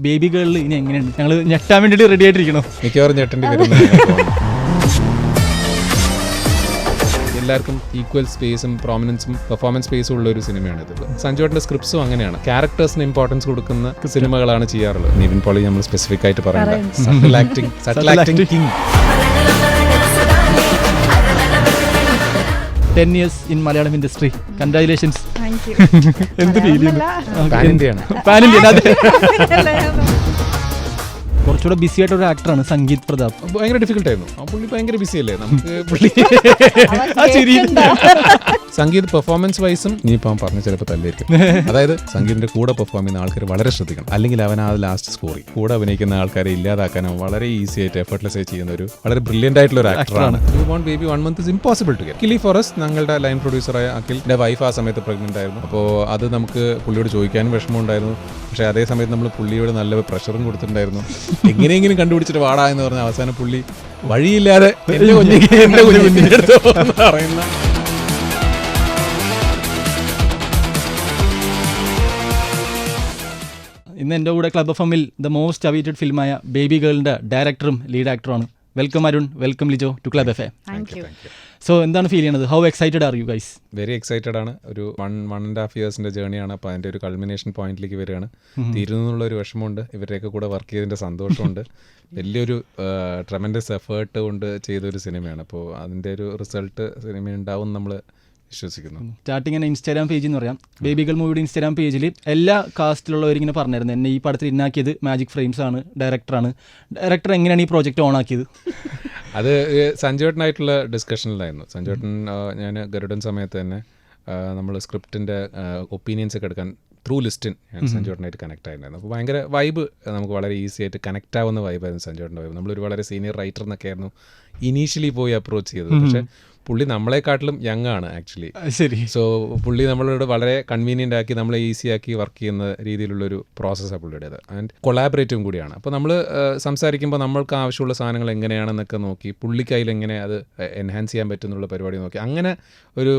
Baby ഗേളിൽ ഇനി എങ്ങനെയുണ്ട്? ഞങ്ങൾ ഞെട്ടാൻ വേണ്ടിയിട്ട് റെഡി ആയിട്ടിരിക്കണോ? മിക്കവാറും ഞെട്ടേണ്ടി വരുന്നു. എല്ലാവർക്കും ഈക്വൽ സ്പേസും പ്രോമിനൻസും പെർഫോമൻസ് സ്പേസും ഉള്ള ഒരു സിനിമയാണിത്. സഞ്ജുവേട്ടൻ്റെ സ്ക്രിപ്റ്റ്സും അങ്ങനെയാണ്, ക്യാരക്ടേഴ്സിന് ഇമ്പോർട്ടൻസ് കൊടുക്കുന്ന സിനിമകളാണ് ചെയ്യാറുള്ളത്. നിവിൻ പോളി നമ്മൾ സ്പെസിഫിക് ആയിട്ട് പറയണ്ട, subtle acting king. 10 years in Malayalam industry. Congratulations. എന്ത് ഫീൽ ചെയ്യുന്നു? പാൻ ഇന്ത്യയാണ്. Pan India. കുറച്ചുകൂടെ ബിസി ആയിട്ടൊരു ആക്ടറാണ് സംഗീത് പ്രതാപ്. ഭയങ്കര ഡിഫിക്കൽട്ട് ആയിരുന്നു. ആ പുള്ളി ഭയങ്കര ബിസി അല്ലേ നമുക്ക്. പുള്ളി സംഗീത് പെർഫോമൻസ് വൈസും ഇനിയിപ്പോൾ പറഞ്ഞ ചിലപ്പോൾ തല്ലായിരിക്കും. അതായത് സംഗീതിന്റെ കൂടെ പെർഫോം ചെയ്യുന്ന ആൾക്കാർ വളരെ ശ്രദ്ധിക്കണം, അല്ലെങ്കിൽ അവൻ ആ ലാസ്റ്റ് സ്കോർ കൂടെ അഭിനയിക്കുന്ന ആൾക്കാരെ ഇല്ലാതാക്കാനും വളരെ ഈസി ആയിട്ട് എഫർട്ട്ലെസ് ആയി ചെയ്യുന്ന ഒരു വളരെ ബ്രില്യന്റ് ആയിട്ടുള്ള ഒരു ആക്ടറാണ്. You won't baby 1 month is impossible to get. കിലി ഫോറസ്റ്റ് ഞങ്ങളുടെ ലൈൻ പ്രൊഡ്യൂസറായ അഖിലിന്റെ വൈഫ് ആ സമയത്ത് പ്രഗ്നന്റ് ആയിരുന്നു. അപ്പോൾ അത് നമുക്ക് പുള്ളിയോട് ചോദിക്കാനും വിഷമമുണ്ടായിരുന്നു. പക്ഷേ അതേ സമയത്ത് നമ്മൾ പുള്ളിയോട് നല്ല പ്രഷറും കൊടുത്തിട്ടുണ്ടായിരുന്നു. എങ്ങനെയെങ്കിലും കണ്ടുപിടിച്ചിട്ട് വാടാ എന്ന് പറഞ്ഞ അവസാനം പുള്ളി വഴിയില്ലാതെ പറയുന്ന. ഇന്ന് എൻ്റെ കൂടെ ക്ലബ് എഫ് എമ്മിൽ ദ മോസ്റ്റ് അവൈറ്റഡ് ഫിലിമായ ബേബി ഗേളിൻ്റെ ഡയറക്ടറും ലീഡ് ആക്ടറുമാണ്. Welcome Arun, welcome Lijo to club F എ. സോ എന്താണ് ഫീൽ ചെയ്യുന്നത്? How excited are you guys? Very excited ആണ്. ഒരു 1.5 yearsന്റെ ജേണിയാണ്. അപ്പോൾ അതിൻ്റെ ഒരു കൾമിനേഷൻ പോയിന്റിലേക്ക് വരികയാണ്. തീരുന്നുള്ള ഒരു വിഷമമുണ്ട്, ഇവരുടെയൊക്കെ കൂടെ വർക്ക് ചെയ്തതിൻ്റെ സന്തോഷമുണ്ട്. വലിയൊരു ട്രെമൻഡസ് എഫേർട്ട് കൊണ്ട് ചെയ്തൊരു സിനിമയാണ്. അപ്പോൾ അതിൻ്റെ ഒരു റിസൾട്ട് സിനിമ ഉണ്ടാവും നമ്മൾ വിശ്വസിക്കുന്നു. സ്റ്റാർട്ടിങ് തന്നെ ഇൻസ്റ്റാഗ്രാം പേജ് എന്ന് പറയാം, ബേബി ഗേൾ മൂവിയുടെ ഇൻസ്റ്റാഗ്രാം പേജിൽ എല്ലാ കാസ്റ്റിലുള്ളവരിങ്ങനെ പറഞ്ഞിരുന്നു എന്നെ ഈ പടത്തിൽ ഇന്നാക്കിയത് മാജിക് ഫ്രെയിംസ് ആണ്, ഡയറക്ടറാണ്. ഡയറക്ടർ എങ്ങനെയാണ് ഈ പ്രോജക്റ്റ് ഓൺ ആക്കിയത്? അത് സഞ്ജുവേട്ടനായിട്ടുള്ള ഡിസ്കഷനിലായിരുന്നു. സഞ്ജുവേട്ടൻ ഞാൻ ഗരുഡൻ സമയത്ത് തന്നെ നമ്മൾ സ്ക്രിപ്റ്റിൻ്റെ ഒപ്പീനിയൻസ് ഒക്കെ എടുക്കാൻ ത്രൂ ലിസ്റ്റിൻ ഞാൻ സഞ്ജുവേട്ടനായിട്ട് കണക്ട് ആയിട്ടുണ്ടായിരുന്നു. അപ്പോൾ ഭയങ്കര വൈബ്, നമുക്ക് വളരെ ഈസി ആയിട്ട് കണക്ട് ആവുന്ന വൈബായിരുന്നു സഞ്ജുവേട്ടൻ്റെ വൈബ്. നമ്മളൊരു വളരെ സീനിയർ റൈറ്റർ എന്നൊക്കെ ആയിരുന്നു ഇനീഷ്യലി പോയി അപ്രോച്ച് ചെയ്തത്. പക്ഷേ പുള്ളി നമ്മളെക്കാട്ടിലും യങ് ആണ് ആക്ച്വലി. ശരി. സോ പുള്ളി നമ്മളോട് വളരെ കൺവീനിയൻ്റ് ആക്കി, നമ്മളെ ഈസി ആക്കി വർക്ക് ചെയ്യുന്ന രീതിയിലുള്ളൊരു പ്രോസസ്സാണ് പുള്ളിയുടേത്. ആൻഡ് കൊളാബറേറ്റീവും കൂടിയാണ്. അപ്പോൾ നമ്മൾ സംസാരിക്കുമ്പോൾ നമ്മൾക്ക് ആവശ്യമുള്ള സാധനങ്ങൾ എങ്ങനെയാണെന്നൊക്കെ നോക്കി, പുള്ളിക്ക് അതിൽ എങ്ങനെ അത് എൻഹാൻസ് ചെയ്യാൻ പറ്റുന്നുള്ള പരിപാടി നോക്കി, അങ്ങനെ ഒരു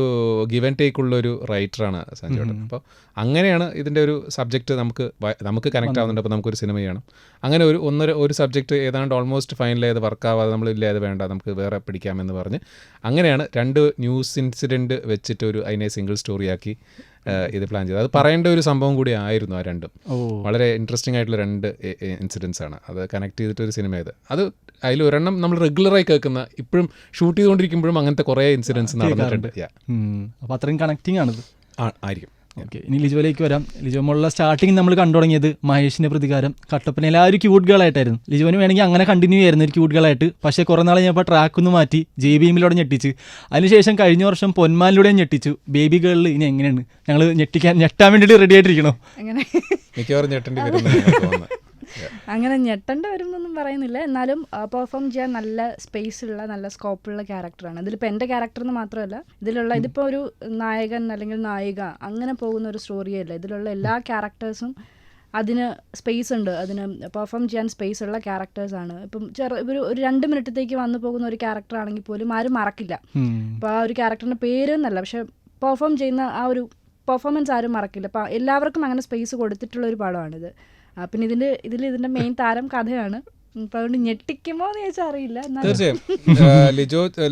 ഗിവ് ആൻഡ് ടേക്ക് ഉള്ള ഒരു റൈറ്ററാണ് സഞ്ജുവേട്ടൻ. അപ്പോൾ അങ്ങനെയാണ് ഇതിൻ്റെ ഒരു സബ്ജക്റ്റ് നമുക്ക് കണക്ട് ആവുന്നുണ്ട്. അപ്പോൾ നമുക്കൊരു സിനിമ ചെയ്യണം. അങ്ങനെ ഒരു സബ്ജക്റ്റ് ഏതാണ്ട് ഓൾമോസ്റ്റ് ഫൈനൽ ചെയ്ത് വർക്കാവാതെ നമ്മളില്ല അത് വേണ്ട നമുക്ക് വേറെ പിടിക്കാമെന്ന് പറഞ്ഞ് അങ്ങനെയാണ് 2 ന്യൂസ് ഇൻസിഡൻറ്റ് വെച്ചിട്ട് അതിനെ സിംഗിൾ സ്റ്റോറിയാക്കി ഇത് പ്ലാൻ ചെയ്തത്. അത് പറയേണ്ട ഒരു സംഭവം കൂടി ആയിരുന്നു. ആ രണ്ടും വളരെ ഇൻട്രസ്റ്റിംഗ് ആയിട്ടുള്ള 2 ഇൻസിഡൻറ്റ്സ് ആണ്. അത് കണക്ട് ചെയ്തിട്ടൊരു സിനിമ ചെയ്ത് അത് അതിൽ ഒരെണ്ണം നമ്മൾ റെഗുലറായി കേൾക്കുന്ന, ഇപ്പോഴും ഷൂട്ട് ചെയ്തുകൊണ്ടിരിക്കുമ്പോഴും അങ്ങനത്തെ കുറേ ഇൻസിഡൻസ് നടന്നിട്ടുണ്ട്. അപ്പോൾ അത്രയും കണക്റ്റിംഗ് ആണിത് ആയിരിക്കും. ഓക്കെ, ഇനി ലിജോയിലേക്ക് വരാം. ലിജോമുള്ള സ്റ്റാർട്ടിങ് നമ്മൾ കണ്ടു തുടങ്ങിയത് മഹേഷിൻ്റെ പ്രതികാരം, കട്ടപ്പന എല്ലാവരും ക്യൂട്ട് ഗേളായിട്ടായിരുന്നു. ലിജോന് വേണമെങ്കിൽ അങ്ങനെ കണ്ടിന്യൂ ചെയ്യായിരുന്നു ഒരു ക്യൂട്ട് ഗേളായിട്ട്. പക്ഷേ കുറേ നാളെ ഞാൻ ഇപ്പോൾ ട്രാക്കൊന്ന് മാറ്റി JBMലൂടെ ഞെട്ടിച്ച്, അതിനുശേഷം കഴിഞ്ഞ വർഷം പൊന്മാനിലൂടെയും ഞെട്ടിച്ചു. ബേബി ഗേളിൽ ഇനി എങ്ങനെയാണ്? ഞങ്ങൾ ഞെട്ടാൻ വേണ്ടിയിട്ട് റെഡി ആയിട്ടിരിക്കണോ? മിക്കവാറും ഞെട്ടേണ്ടി വരുന്നു. അങ്ങനെ ഞെട്ടേണ്ട വരുന്നൊന്നും പറയുന്നില്ല, എന്നാലും പെർഫോം ചെയ്യാൻ നല്ല സ്പേസ് ഉള്ള നല്ല സ്കോപ്പുള്ള ക്യാരക്ടറാണ്. ഇതിലിപ്പോൾ എൻ്റെ ക്യാരക്ടർ എന്ന് മാത്രമല്ല, ഇതിപ്പോൾ ഒരു നായകൻ അല്ലെങ്കിൽ നായിക അങ്ങനെ പോകുന്ന ഒരു സ്റ്റോറിയല്ല. ഇതിലുള്ള എല്ലാ ക്യാരക്ടേഴ്സും അതിന് സ്പേസ് ഉണ്ട്, അതിന് പെർഫോം ചെയ്യാൻ സ്പേസ് ഉള്ള ക്യാരക്ടേഴ്സാണ്. ഇപ്പം ഒരു 2 മിനിറ്റത്തേക്ക് വന്നു പോകുന്ന ഒരു ക്യാരക്ടർ ആണെങ്കിൽ പോലും ആരും മറക്കില്ല. അപ്പോൾ ആ ഒരു ക്യാരക്ടറിൻ്റെ പേര് എന്നല്ല, പക്ഷെ പെർഫോം ചെയ്യുന്ന ആ ഒരു പെർഫോമൻസ് ആരും മറക്കില്ല. അപ്പോൾ എല്ലാവർക്കും അങ്ങനെ സ്പേസ് കൊടുത്തിട്ടുള്ളൊരു പടമാണിത്. പിന്നെ ഇതിൻ്റെ മെയിൻ താരം കഥയാണ്. അപ്പോൾ അതുകൊണ്ട് ഞെട്ടിക്കുമോ എന്ന് ചോദിച്ചാൽ അറിയില്ല. തീർച്ചയായും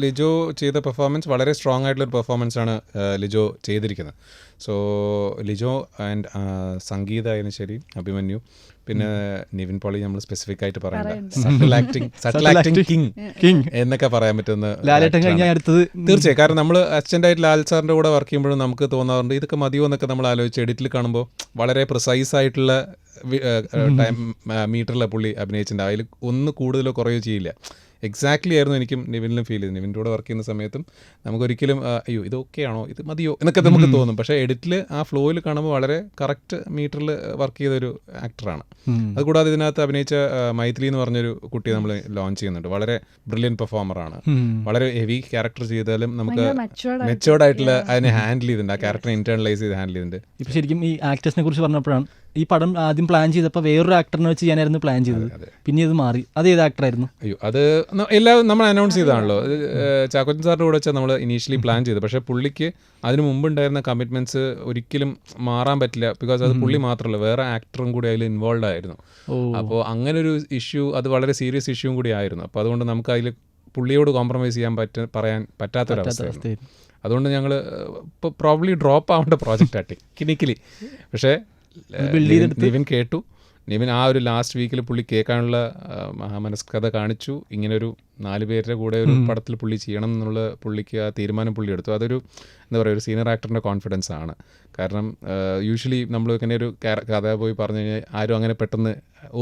ലിജോ ചെയ്ത പെർഫോമൻസ് വളരെ സ്ട്രോങ് ആയിട്ടുള്ളൊരു പെർഫോമൻസ് ആണ് ലിജോ ചെയ്തിരിക്കുന്നത്. സോ ലിജോ ആൻഡ് സംഗീത ആയാലും ശരി, അഭിമന്യു, പിന്നെ നിവിൻ പോളി നമ്മൾ സ്പെസിഫിക് ആയിട്ട് പറയണ്ട, സട്ടിൽ ആക്ടിംഗ് കിങ് എന്നൊക്കെ പറയാൻ പറ്റുന്ന. തീർച്ചയായും, കാരണം നമ്മൾ അസിസ്റ്റൻ്റായിട്ട് ലാൽ സാറിൻ്റെ കൂടെ വർക്ക് ചെയ്യുമ്പോഴും നമുക്ക് തോന്നാറുണ്ട് ഇതൊക്കെ മതിയോ എന്നൊക്കെ നമ്മൾ ആലോചിച്ച് എഡിറ്റിൽ കാണുമ്പോൾ വളരെ പ്രിസൈസ് ആയിട്ടുള്ള മീറ്ററിലെ പുള്ളി അഭിനയിച്ചിട്ടുണ്ട്. അതിൽ ഒന്ന് കൂടുതലോ കുറയോ ചെയ്യില്ല. എക്സാക്ട്ലി ആയിരുന്നു എനിക്കും നിവിനിലും ഫീൽ ചെയ്തത്. നിവിൻ്റെ കൂടെ വർക്ക് ചെയ്യുന്ന സമയത്തും നമുക്കൊരിക്കലും അയ്യോ ഇത് ഓക്കെ ആണോ, ഇത് മതിയോ എന്നൊക്കെ നമുക്ക് തോന്നും. പക്ഷേ എഡിറ്റിൽ ആ ഫ്ലോയിൽ കാണുമ്പോൾ വളരെ കറക്റ്റ് മീറ്ററിൽ വർക്ക് ചെയ്തൊരു ആക്ടറാണ്. അതുകൂടാതെ ഇതിനകത്ത് അഭിനയിച്ച മൈഥിലി എന്ന് പറഞ്ഞൊരു കുട്ടി നമ്മൾ ലോഞ്ച് ചെയ്യുന്നുണ്ട്. വളരെ ബ്രില്യൻ പെർഫോമറാണ്. വളരെ ഹെവി ക്യാരക്ടർ ചെയ്താലും നമുക്ക് മെച്ചുവേർഡ് ആയിട്ടുള്ള അതിനെ ഹാൻഡിൽ ചെയ്തിട്ടുണ്ട്. ആ ക്യാരക്ടറെ ഇന്റേണലൈസ് ചെയ്ത് ഹാൻഡിൽ ചെയ്തിട്ടുണ്ട്. ഇപ്പോൾ ശരിക്കും ഈ ആക്ടേഴ്സിനെ കുറിച്ച് പറഞ്ഞപ്പോഴാണ് ഈ പടം ആദ്യം പ്ലാൻ ചെയ്തപ്പോൾ വേറൊരു ആക്ടറിനെ വെച്ച് ചെയ്യാനായിരുന്നു പ്ലാൻ ചെയ്തത്, പിന്നെ ഇത് മാറി. അത് ഏത് ആക്ടറായിരുന്നു? അയ്യോ, അത് എല്ലാം നമ്മൾ അനൗൺസ് ചെയ്താണല്ലോ. ചാക്കോച്ചൻ സാറിൻ്റെ കൂടെ വെച്ചാൽ നമ്മൾ ഇനീഷ്യലി പ്ലാൻ ചെയ്തു. പക്ഷേ പുള്ളിക്ക് അതിന് മുമ്പുണ്ടായിരുന്ന കമ്മിറ്റ്മെൻറ്റ്സ് ഒരിക്കലും മാറാൻ പറ്റില്ല. ബിക്കോസ് അത് പുള്ളി മാത്രമല്ല, വേറെ ആക്ടറും കൂടി അതിൽ ഇൻവോൾവ് ആയിരുന്നു. അപ്പോൾ അങ്ങനൊരു ഇഷ്യൂ, അത് വളരെ സീരിയസ് ഇഷ്യൂവും കൂടി ആയിരുന്നു. അപ്പോൾ അതുകൊണ്ട് നമുക്ക് അതിൽ പുള്ളിയോട് കോംപ്രമൈസ് ചെയ്യാൻ പറയാൻ പറ്റാത്തൊരവസ്ഥയായിരുന്നു. അതുകൊണ്ട് ഞങ്ങൾ ഇപ്പോൾ പ്രോബ്ലി ഡ്രോപ്പ് ആവേണ്ട പ്രോജക്റ്റ് ടെക്നിക്കലി. പക്ഷേ നിവിൻ കേട്ടു. നിവിൻ ആ ഒരു ലാസ്റ്റ് വീക്കിൽ പുള്ളി കേൾക്കാനുള്ള മഹാമനസ്കത കാണിച്ചു. ഇങ്ങനൊരു 4 പേരുടെ കൂടെ ഒരു പടത്തിൽ പുള്ളി ചെയ്യണം എന്നുള്ള പുള്ളിക്ക് ആ തീരുമാനം പുള്ളി എടുത്തു. അതൊരു എന്താ പറയുക, ഒരു സീനിയർ ആക്ടറിൻ്റെ കോൺഫിഡൻസ് ആണ്. കാരണം യൂഷ്വലി നമ്മൾ ഇങ്ങനെ ഒരു കഥ പോയി പറഞ്ഞു കഴിഞ്ഞാൽ ആരും അങ്ങനെ പെട്ടെന്ന്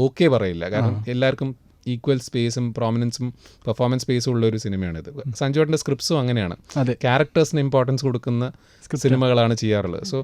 ഓക്കെ പറയില്ല. കാരണം എല്ലാവർക്കും ഈക്വൽ സ്പേസും പ്രോമിനൻസും പെർഫോമൻസ് സ്പേസും ഉള്ള ഒരു സിനിമയാണിത്. സഞ്ജുവേട്ടൻ്റെ സ്ക്രിപ്റ്റ്സും അങ്ങനെയാണ്, ക്യാരക്ടേഴ്സിന് ഇമ്പോർട്ടൻസ് കൊടുക്കുന്ന സിനിമകളാണ് ചെയ്യാറുള്ളത്. സോ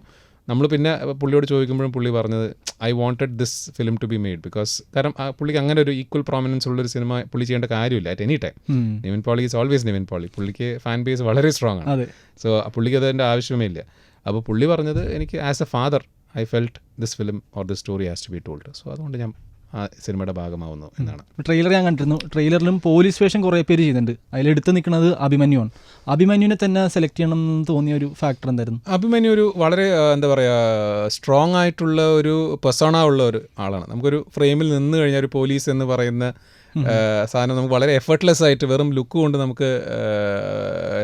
നമ്മൾ പിന്നെ പുള്ളിയോട് ചോദിക്കുമ്പോഴും പുള്ളി പറഞ്ഞത് I wanted this film to be made because കാരണം പുള്ളിക്ക് അങ്ങനെ ഒരു ഈക്വൽ പ്രോമിനൻസ് ഉള്ളൊരു സിനിമ പുള്ളി ചെയ്യേണ്ട കാര്യമില്ല at any time. Nivin Pauly is always Nivin Pauly. പുള്ളിക്ക് ഫാൻ ബേസ് വളരെ സ്ട്രോങ് ആണ്. സോ പുള്ളിക്ക് അതിൻ്റെ ആവശ്യമേ ഇല്ല. അപ്പോൾ പുള്ളി പറഞ്ഞത് എനിക്ക് as a father I felt this film or this story has to be told. So അതുകൊണ്ട് ഞാൻ ആ സിനിമയുടെ ഭാഗമാവുന്നു എന്നാണ്. ട്രെയിലർ ഞാൻ കണ്ടിരുന്നു. ട്രെയിലറിലും പോലീസ് വേഷം കുറേ പേര് ചെയ്യുന്നുണ്ട്. അതിലെടുത്ത് നിൽക്കുന്നത് അഭിമന്യുവാണ്. അഭിമന്യുവിനെ തന്നെ സെലക്ട് ചെയ്യണം എന്ന് തോന്നിയ ഒരു ഫാക്ടർ എന്തായിരുന്നു? അഭിമന്യു ഒരു വളരെ എന്താ പറയുക, സ്ട്രോങ് ആയിട്ടുള്ള ഒരു പെർസോണ ഉള്ള ഒരു ആളാണ്. നമുക്കൊരു ഫ്രെയിമിൽ നിന്ന് കഴിഞ്ഞാൽ ഒരു പോലീസ് എന്ന് പറയുന്ന സാധനം നമുക്ക് വളരെ എഫർട്ട്ലെസ് ആയിട്ട് വെറും ലുക്ക് കൊണ്ട് നമുക്ക്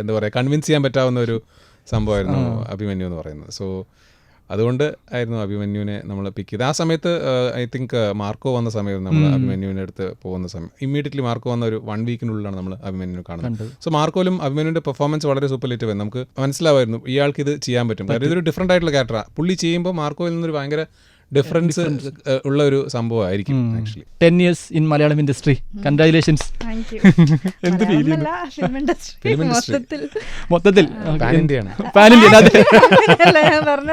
എന്താ പറയുക കൺവിൻസ് ചെയ്യാൻ പറ്റാവുന്ന ഒരു സംഭവമായിരുന്നു അഭിമന്യു എന്ന് പറയുന്നത്. സോ അതുകൊണ്ട് ആയിരുന്നു അഭിമന്യുവിനെ നമ്മൾ പിക്ക് ചെയ്ത്. ആ സമയത്ത് ഐ തിങ്ക് മാർക്കോ വന്ന സമയത്ത് നമ്മൾ അഭിമന്യുവിൻ്റെ അടുത്ത് പോകുന്ന സമയം ഇമ്മീഡിയറ്റ്ലി മാർക്കോ വന്ന ഒരു 1 വീക്കിനുള്ളിലാണ് നമ്മൾ അഭിമന്യുവിനെ കാണുന്നത്. സോ മാർക്കോയിലും അഭിമന്യുവിൻ്റെ പെർഫോമൻസ് വളരെ സൂപ്പർലേറ്റീവ് ആയിരുന്നു. നമുക്ക് മനസ്സിലാവായിരുന്നു ഇയാൾക്ക് ഇത് ചെയ്യാൻ പറ്റും. കാരണം ഇതൊരു ഡിഫറെൻ്റ് ആയിട്ടുള്ള ക്യാരക്ടറാണ്. പുള്ളി ചെയ്യുമ്പോൾ മാർക്കോയിൽ നിന്നൊരു ഭയങ്കര ഡിഫറൻസ് ഉള്ള ഒരു സംഭവമായിരിക്കും. Actually 10 years in Malayalam industry. Congratulations. എന്ത് ഫീൽ ചെയ്യുന്നു? മൊത്തത്തിൽ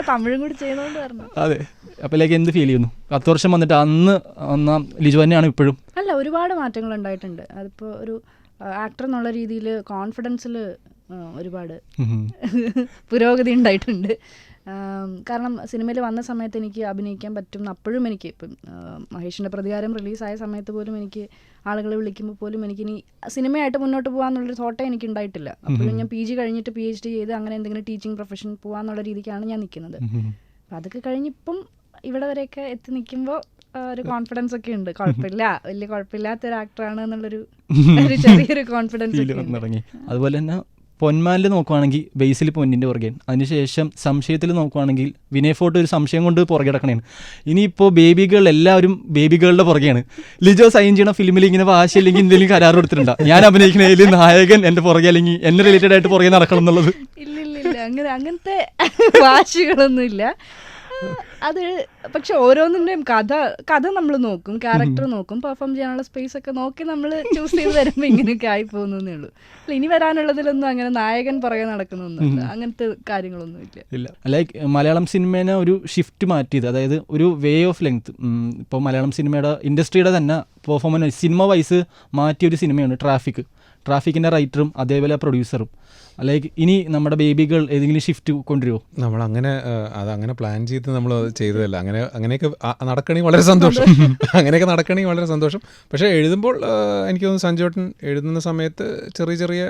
തമിഴും കൂടി ചെയ്യുന്നോണ്ട് പറഞ്ഞു. അതെ. അപ്പോഴേക്ക് എന്ത് ഫീൽ ചെയ്യുന്നു? 10 വർഷം വന്നിട്ട് അന്ന് ഒന്നാം ലിജു തന്നെയാണ് ഇപ്പോഴും? അല്ല, ഒരുപാട് മാറ്റങ്ങൾ ഉണ്ടായിട്ടുണ്ട്. അതിപ്പോൾ ഒരു ആക്ടർ എന്നുള്ള രീതിയിൽ കോൺഫിഡൻസിൽ ഒരുപാട് പുരോഗതി ഉണ്ടായിട്ടുണ്ട്. കാരണം സിനിമയിൽ വന്ന സമയത്ത് എനിക്ക് അഭിനയിക്കാൻ പറ്റും എന്ന് അപ്പോഴും എനിക്ക് ഇപ്പം മഹേഷിൻ്റെ പ്രതികാരം റിലീസായ സമയത്ത് പോലും എനിക്ക് ആളുകളെ വിളിക്കുമ്പോൾ പോലും എനിക്കിനി സിനിമയായിട്ട് മുന്നോട്ട് പോകാമെന്നുള്ളൊരു തോട്ടേ എനിക്ക് ഉണ്ടായിട്ടില്ല. അപ്പോഴും ഞാൻ PG കഴിഞ്ഞിട്ട് PhD ചെയ്ത് അങ്ങനെ എന്തെങ്കിലും ടീച്ചിങ് പ്രൊഫഷൻ പോകാമെന്നുള്ള രീതിക്കാണ് ഞാൻ നിൽക്കുന്നത്. അപ്പം അതൊക്കെ കഴിഞ്ഞിപ്പം ഇവിടെ വരെയൊക്കെ എത്തി നിൽക്കുമ്പോൾ ഒരു കോൺഫിഡൻസ് ഒക്കെ ഉണ്ട്. കുഴപ്പമില്ല, വലിയ കുഴപ്പമില്ലാത്തൊരു ആക്ടറാണ് എന്നുള്ളൊരു ചെറിയൊരു കോൺഫിഡൻസ് തുടങ്ങി. അതുപോലെ തന്നെ പൊന്മാനിൽ നോക്കുവാണെങ്കിൽ ബേസിൽ പൊന്നിൻ്റെ പുറകെ, അതിനുശേഷം സംശയത്തിൽ നോക്കുവാണെങ്കിൽ വിനയ് ഫോർട്ട് ഒരു സംശയം കൊണ്ട് പുറകെ കിടക്കണേണ്. ഇനിയിപ്പോൾ ബേബി ഗേൾ എല്ലാവരും ബേബി ഗേളുടെ പുറകെയാണ്. ലിജോ സൈൻ ചെയ്യണ ഫിലിമിൽ ഇങ്ങനെ വാശി അല്ലെങ്കിൽ എന്തെങ്കിലും കരാർ കൊടുത്തിട്ടുണ്ടോ? ഞാൻ അഭിനയിക്കുന്നതിൽ നായകൻ എൻ്റെ പുറകെ അല്ലെങ്കിൽ എന്നെ റിലേറ്റഡ് ആയിട്ട് പുറകെ നടക്കണം എന്നുള്ളത്? ഇല്ല, അങ്ങനത്തെ വാശികളൊന്നും ഇല്ല. അത് പക്ഷെ ഓരോന്നിൻ്റെയും കഥ നമ്മൾ നോക്കും, ക്യാരക്ടർ നോക്കും, പെർഫോം ചെയ്യാനുള്ള സ്പേസ് ഒക്കെ നോക്കി നമ്മൾ ചൂസ് ചെയ്ത് വരുമ്പോൾ ഇങ്ങനെയൊക്കെ ആയി പോകുന്നേ ഉള്ളൂ. അല്ല, ഇനി വരാനുള്ളതിലൊന്നും അങ്ങനെ നായകൻ പുറകെ നടക്കുന്നൊന്നുമില്ല, അങ്ങനത്തെ കാര്യങ്ങളൊന്നും ഇല്ല. ലൈക്ക് മലയാളം സിനിമേനെ ഒരു ഷിഫ്റ്റ് മാറ്റിയത്, അതായത് ഒരു വേ ഓഫ് ലെങ്ത്. ഇപ്പോൾ മലയാളം സിനിമയുടെ ഇൻഡസ്ട്രിയുടെ തന്നെ പെർഫോമൻസ് സിനിമ വൈസ് മാറ്റിയൊരു സിനിമയാണ് ട്രാഫിക്കിൻ്റെ റൈറ്ററും അതേപോലെ പ്രൊഡ്യൂസറും. ലൈക്ക് ഇനി നമ്മുടെ ബേബി ഗേൾ ഏതെങ്കിലും ഷിഫ്റ്റ് കൊണ്ടുവരുമോ? നമ്മളങ്ങനെ അതങ്ങനെ പ്ലാൻ ചെയ്ത് നമ്മൾ ചെയ്തതല്ല. അങ്ങനെയൊക്കെ നടക്കണമെങ്കിൽ വളരെ സന്തോഷം. അങ്ങനെയൊക്കെ നടക്കണമെങ്കിൽ വളരെ സന്തോഷം. പക്ഷേ എഴുതുമ്പോൾ എനിക്ക് തോന്നുന്നു സഞ്ജുവേട്ടൻ എഴുതുന്ന സമയത്ത് ചെറിയ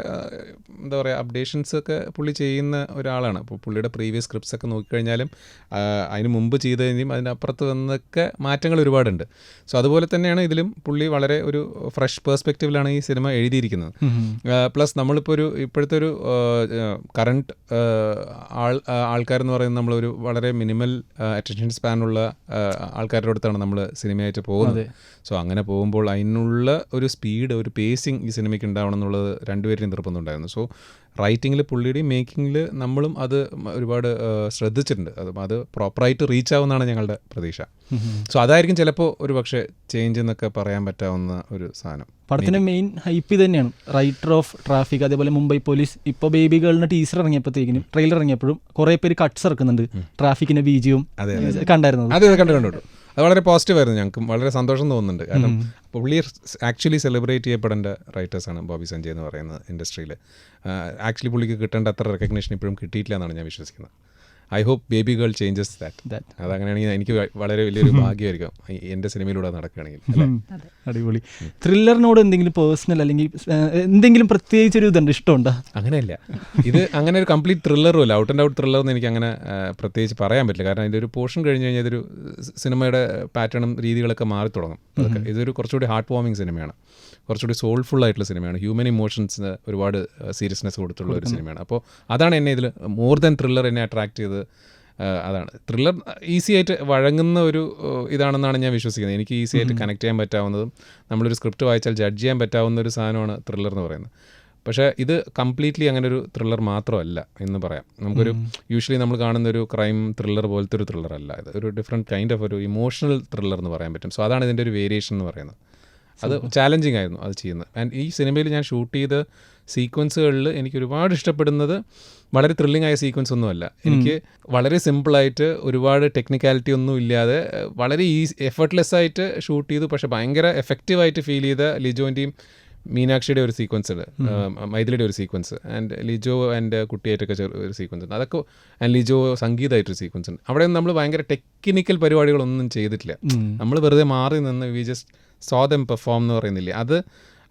എന്താ പറയുക അപ്ഡേഷൻസ് ഒക്കെ പുള്ളി ചെയ്യുന്ന ഒരാളാണ്. അപ്പോൾ പുള്ളിയുടെ പ്രീവിയസ് സ്ക്രിപ്റ്റ്സ് ഒക്കെ നോക്കിക്കഴിഞ്ഞാലും അതിന് മുമ്പ് ചെയ്തതിനും അതിനപ്പുറത്ത് വന്നൊക്കെ മാറ്റങ്ങൾ ഒരുപാടുണ്ട്. സോ അതുപോലെ തന്നെയാണ് ഇതിലും പുള്ളി വളരെ ഒരു ഫ്രഷ് പേഴ്സ്പെക്റ്റീവിലാണ് ഈ സിനിമ എഴുതിയിരിക്കുന്നത്. പ്ലസ് നമ്മളിപ്പോൾ ഇപ്പോഴത്തെ ഒരു കറണ്ട് ആൾക്കാരെന്ന് പറയുന്നത് നമ്മളൊരു വളരെ മിനിമൽ അറ്റൻഷൻ സ്പാനുള്ള ആൾക്കാരുടെ അടുത്താണ് നമ്മൾ സിനിമയായിട്ട് പോകുന്നത്. സോ അങ്ങനെ പോകുമ്പോൾ അതിനുള്ള ഒരു സ്പീഡ്, ഒരു പേസിങ് ഈ സിനിമയ്ക്ക് ഉണ്ടാവണം എന്നുള്ളത് രണ്ടുപേരുടെയും നിർബന്ധമുണ്ടായിരുന്നു. സോ റൈറ്റിങ്ങിൽ പുള്ളിയുടെയും മേക്കിങ്ങിൽ നമ്മളും അത് ഒരുപാട് ശ്രദ്ധിച്ചിട്ടുണ്ട്. അത് പ്രോപ്പറായിട്ട് റീച്ച് ആവുമെന്നാണ് ഞങ്ങളുടെ പ്രതീക്ഷ. സോ അതായിരിക്കും ചിലപ്പോൾ ഒരു പക്ഷേ ചേഞ്ച് എന്നൊക്കെ പറയാൻ പറ്റാവുന്ന ഒരു സാധനം. പടത്തിൻ്റെ മെയിൻ ഹൈപ്പ് ഇതന്നെയാണ്, റൈറ്റർ ഓഫ് ട്രാഫിക്, അതേപോലെ മുംബൈ പോലീസ്. ഇപ്പോൾ ബേബി ഗേളിൻ്റെ ടീസർ ഇറങ്ങിയപ്പോഴത്തേക്കിനും ട്രെയിലർ ഇറങ്ങിയപ്പോഴും കുറേ പേര് കട്ട്സ് ഇറക്കുന്നുണ്ട് ട്രാഫിക്കിൻ്റെ ബീജിയും. കണ്ടായിരുന്നു? അതെ, കണ്ടു. അത് വളരെ പോസിറ്റീവായിരുന്നു. ഞങ്ങൾക്ക് വളരെ സന്തോഷം തോന്നുന്നുണ്ട്. കാരണം പുള്ളി ആക്ച്വലി സെലിബ്രേറ്റ് ചെയ്യപ്പെടേണ്ട റൈറ്റേഴ്സാണ് ബോബി സഞ്ജയ് എന്ന് പറയുന്നത് ഇൻഡസ്ട്രിയിൽ. ആക്ച്വലി പുള്ളിക്ക് കിട്ടേണ്ട അത്ര റെക്കഗ്നേഷൻ ഇപ്പോഴും കിട്ടിയിട്ടില്ല എന്നാണ് ഞാൻ വിശ്വസിക്കുന്നത്. I hope baby girl changes that. അതങ്ങനെയാണെങ്കിൽ എനിക്ക് വളരെ വലിയൊരു ഭാഗ്യമായിരിക്കും എൻ്റെ സിനിമയിലൂടെ നടക്കുകയാണെങ്കിൽ. അടിപൊളി. ത്രില്ലറിനോട് എന്തെങ്കിലും പേഴ്സണൽ അല്ലെങ്കിൽ എന്തെങ്കിലും പ്രത്യേകിച്ചൊരു ഇതുണ്ട്, ഇഷ്ടമുണ്ടോ? അങ്ങനെയല്ല, ഇത് അങ്ങനെ ഒരു കംപ്ലീറ്റ് ത്രില്ലറും അല്ല, ഔട്ട് ആൻഡ് ഔട്ട് ത്രില്ലർ എന്ന് എനിക്ക് അങ്ങനെ പ്രത്യേകിച്ച് പറയാൻ പറ്റില്ല. കാരണം അതിൻ്റെ ഒരു പോർഷൻ കഴിഞ്ഞ് കഴിഞ്ഞാൽ ഇതൊരു സിനിമയുടെ പാറ്റേണും രീതികളൊക്കെ മാറി തുടങ്ങും. അതൊക്കെ ഇതൊരു കുറച്ചുകൂടി ഹാർട്ട് വാമിങ് സിനിമയാണ്, കുറച്ചുകൂടി സോൾഫുൾ ആയിട്ടുള്ള സിനിമയാണ്, ഹ്യൂമൻ ഇമോഷൻസിന് ഒരുപാട് സീരിയസ്നെസ് കൊടുത്തുള്ള ഒരു സിനിമയാണ്. അപ്പോൾ അതാണ് എന്നെ ഇതിൽ മോർ ദാൻ ത്രില്ലർ എന്നെ അട്രാക്ട് ചെയ്തത്. അതാണ് ത്രില്ലർ ഈസി ആയിട്ട് വഴങ്ങുന്ന ഒരു ഇതാണെന്നാണ് ഞാൻ വിശ്വസിക്കുന്നത്. എനിക്ക് ഈസി ആയിട്ട് കണക്ട് ചെയ്യാൻ പറ്റാവുന്നതും നമ്മളൊരു സ്ക്രിപ്റ്റ് വായിച്ചാൽ ജഡ്ജ് ചെയ്യാൻ പറ്റാവുന്ന ഒരു സാധനമാണ് ത്രില്ലർ എന്ന് പറയുന്നത്. പക്ഷേ ഇത് കംപ്ലീറ്റ്ലി അങ്ങനെ ഒരു ത്രില്ലർ മാത്രമല്ല എന്ന് പറയാം. നമുക്കൊരു യൂഷ്വലി നമ്മൾ കാണുന്ന ഒരു ക്രൈം ത്രില്ലർ പോലത്തെ ഒരു ത്രില്ലർ അല്ല ഇത്, ഒരു ഡിഫറെൻറ്റ് കൈൻഡ് ഓഫ് ഒരു ഇമോഷണൽ ത്രില്ലർ എന്ന് പറയാൻ പറ്റും. സോ അതാണ് ഇതിൻ്റെ ഒരു വേരിയേഷൻ എന്ന് പറയുന്നത്. അത് ചാലഞ്ചിങ് ആയിരുന്നു അത് ചെയ്യുന്നത്. ആൻഡ് ഈ സിനിമയിൽ ഞാൻ ഷൂട്ട് ചെയ്ത സീക്വൻസുകളിൽ എനിക്ക് ഒരുപാട് ഇഷ്ടപ്പെടുന്നത് വളരെ ത്രില്ലിംഗ് ആയ സീക്വൻസ് ഒന്നുമല്ല. എനിക്ക് വളരെ സിമ്പിളായിട്ട് ഒരുപാട് ടെക്നിക്കാലിറ്റി ഒന്നും ഇല്ലാതെ വളരെ എഫർട്ട്ലെസ് ആയിട്ട് ഷൂട്ട് ചെയ്തു, പക്ഷേ ഭയങ്കര എഫക്റ്റീവായിട്ട് ഫീൽ ചെയ്ത ലിജോൻ്റെയും മീനാക്ഷിയുടെ ഒരു സീക്വൻസ് ഉണ്ട്, മൈഥിലിയുടെ ഒരു സീക്വൻസ്, ആൻഡ് ലിജോ ആൻഡ് കുട്ടിയായിട്ടൊക്കെ ഒരു സീക്വൻസ് ഉണ്ട്. അതൊക്കെ ആൻഡ് ലിജോ സംഗീതമായിട്ടൊരു സീക്വൻസ് ഉണ്ട്. അവിടെ നമ്മൾ ഭയങ്കര ടെക്നിക്കൽ പരിപാടികളൊന്നും ചെയ്തിട്ടില്ല. നമ്മൾ വെറുതെ മാറി നിന്ന് we just so dum perform എന്ന് പറയുന്നില്ലേ, അത്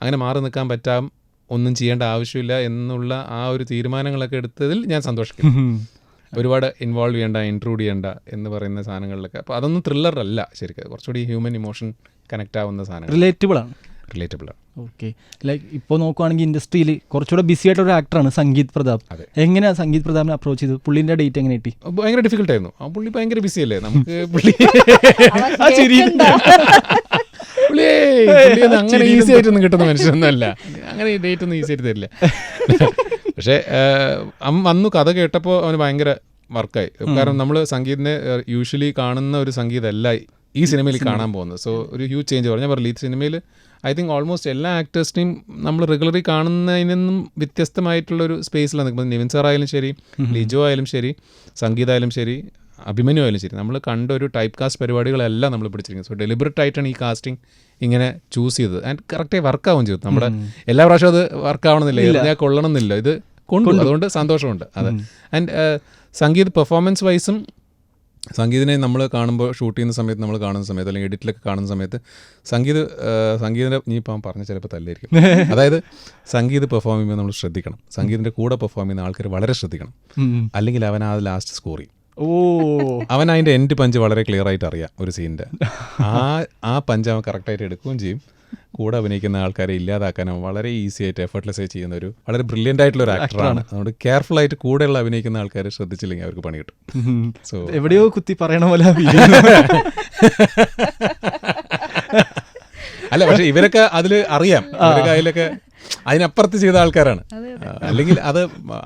അങ്ങനെ മാറി നിൽക്കാൻ പറ്റാം, ഒന്നും ചെയ്യേണ്ട ആവശ്യമില്ല എന്നുള്ള ആ ഒരു തീരുമാനങ്ങളൊക്കെ എടുത്തതിൽ ഞാൻ സന്തോഷിക്കുന്നു. ഒരുപാട് ഇൻവോൾവ് ചെയ്യേണ്ട, ഇൻട്രൂഡ് ചെയ്യേണ്ട എന്ന് പറയുന്ന സാധനങ്ങളിലൊക്കെ. അപ്പോൾ അതൊന്നും ത്രില്ലർ അല്ല ശരിക്കും, കുറച്ചുകൂടി ഹ്യൂമൻ ഇമോഷൻ കണക്ട് ആവുന്ന സാധനം, റിലേറ്റബിൾ ആണ്. ഓക്കെ, ലൈക്ക് ഇപ്പോൾ നോക്കുവാണെങ്കിൽ ഇൻഡസ്ട്രിയിൽ കുറച്ചുകൂടെ ബിസി ആയിട്ടൊരു ആക്ടറാണ് സംഗീത് പ്രതാപ്. എങ്ങനെയാണ് സംഗീത് പ്രതാപിനെ അപ്രോച്ച് ചെയ്തത്? പുള്ളിൻ്റെ ഡേറ്റ് എങ്ങനെ കിട്ടി? ഭയങ്കര ഡിഫിക്കൽട്ട് ആയിരുന്നു. ആ പുള്ളി ഭയങ്കര ബിസി അല്ലേ, നമുക്ക് പുള്ളി അങ്ങനെ ഈസി ആയിട്ടൊന്നും കിട്ടുന്ന മനുഷ്യനൊന്നുമല്ല, അങ്ങനെ ഈ ഡേറ്റ് ഒന്നും ഈസി ആയിട്ട് തരില്ല. പക്ഷേ അന്ന് കഥ കേട്ടപ്പോൾ അവന് ഭയങ്കര വർക്കായി. കാരണം നമ്മൾ സംഗീതിനെ യൂഷ്വലി കാണുന്ന ഒരു സംഗീതമല്ല ഈ സിനിമയിൽ കാണാൻ പോകുന്നത്. സോ ഒരു ഹ്യൂജ് ചേഞ്ച് പറഞ്ഞാൽ പറയില്ല, ഈ സിനിമയിൽ ഐ തിങ്ക് ഓൾമോസ്റ്റ് എല്ലാ ആക്ടേഴ്സിനെയും നമ്മൾ റെഗുലറി കാണുന്നതിനും വ്യത്യസ്തമായിട്ടുള്ളൊരു സ്പേസിലാണ് നിൽക്കുന്നത്. നിവിൻ സാർ ആയാലും ശരി, ലിജോ ആയാലും ശരി, സംഗീതമായാലും ശരി, അഭിമന്യു ആയാലും ശരി, നമ്മൾ കണ്ട ഒരു ടൈപ്പ് കാസ്റ്റ് പരിപാടികളെല്ലാം നമ്മൾ പിടിച്ചിരിക്കുന്നത്. സോ ഡെലിബറേറ്റ് ആയിട്ടാണ് ഈ കാസ്റ്റിംഗ് ഇങ്ങനെ ചൂസ് ചെയ്തത്. ആൻഡ് കറക്റ്റായി വർക്കാവും ചെയ്തു. നമ്മുടെ എല്ലാ പ്രാവശ്യവും അത് വർക്കാവണമെന്നില്ല, ഞാൻ കൊള്ളണമെന്നില്ല, ഇത് കൊണ്ടു, അതുകൊണ്ട് സന്തോഷമുണ്ട്. അതെ. ആൻഡ് സംഗീത് പെർഫോമൻസ് വൈസും സംഗീതിനെ നമ്മൾ കാണുമ്പോൾ, ഷൂട്ട് ചെയ്യുന്ന സമയത്ത് നമ്മൾ കാണുന്ന സമയത്ത് അല്ലെങ്കിൽ എഡിറ്റിലൊക്കെ കാണുന്ന സമയത്ത് സംഗീതിൻ്റെ നീ ഇപ്പം പറഞ്ഞ ചിലപ്പോൾ തല്ലായിരിക്കും. അതായത് സംഗീത് പെർഫോം ചെയ്യുമ്പോൾ നമ്മൾ ശ്രദ്ധിക്കണം, സംഗീതിൻ്റെ കൂടെ പെർഫോം ചെയ്യുന്ന ആൾക്കാർ വളരെ ശ്രദ്ധിക്കണം, അല്ലെങ്കിൽ അവൻ ആ ലാസ്റ്റ് സ്കോർ ചെയ്യും. അവൻ അതിൻ്റെ എൻഡ് പഞ്ച് വളരെ ക്ലിയർ ആയിട്ട് അറിയാം ഒരു സീനിൻ്റെ. ആ പഞ്ച് അവൻ കറക്റ്റായിട്ട് എടുക്കുകയും ചെയ്യും. കൂടെ അഭിനയിക്കുന്ന ആൾക്കാരെ ഇല്ലാതാക്കാൻ അവൻ വളരെ ഈസി ആയിട്ട് എഫർട്ട്ലെസ് ആയി ചെയ്യുന്ന ഒരു വളരെ ബ്രില്യൻ്റ് ആയിട്ടുള്ള ഒരു ആക്ടറാണ്. അതുകൊണ്ട് കെയർഫുൾ ആയിട്ട് കൂടെയുള്ള അഭിനയിക്കുന്ന ആൾക്കാരെ ശ്രദ്ധിച്ചില്ലെങ്കിൽ അവർക്ക് പണി കിട്ടും. സോ എവിടെയോ കുത്തി പറയണ പോലെ അല്ല, പക്ഷെ ഇവരൊക്കെ അതിൽ അറിയാം, ഇവരൊക്കെ അതിലൊക്കെ അതിനപ്പുറത്ത് ചെയ്ത ആൾക്കാരാണ്. അല്ലെങ്കിൽ അത്